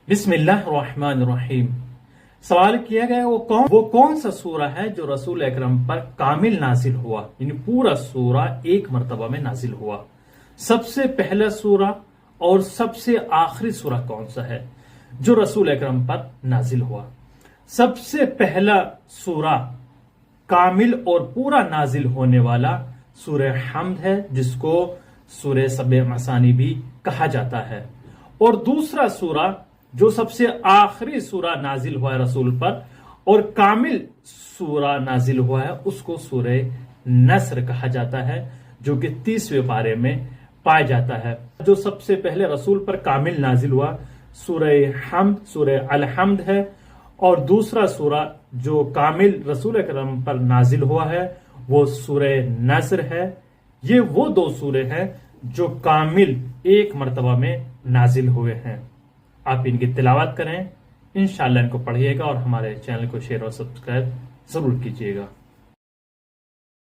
बिस्मिल्लाहिर्रहमानिर्रहीम। सवाल किया गया वो कौन सा सूरा है जो रसूल अकरम पर कामिल नाजिल हुआ, यानी पूरा सूरा एक मर्तबा में नाजिल हुआ। सबसे पहला सूरा और सबसे आखिरी सूरा कौन सा है जो रसूल अकरम पर नाजिल हुआ? सबसे पहला सूरा कामिल और पूरा नाजिल होने वाला सूरह हम्द है, जिसको सूरह सबे मसानी भी कहा जाता है। और दूसरा सूरा जो सबसे आखिरी सूरा नाजिल हुआ है रसूल पर और कामिल सूरा नाजिल हुआ है, उसको सूरह नस्र कहा जाता है, जो कि 30वें पारे में पाया जाता है। जो सबसे पहले रसूल पर कामिल नाजिल हुआ सूरह हम्द, सूरह अल हम्द है, और दूसरा सूरा जो कामिल रसूल अकरम पर नाजिल हुआ है वो सूरह नस्र है। ये वो दो सूरे हैं जो कामिल एक मर्तबा में नाजिल हुए हैं। आप इनकी तिलावत करें, इंशाअल्लाह इनको पढ़िएगा और हमारे चैनल को शेयर और सब्सक्राइब जरूर कीजिएगा।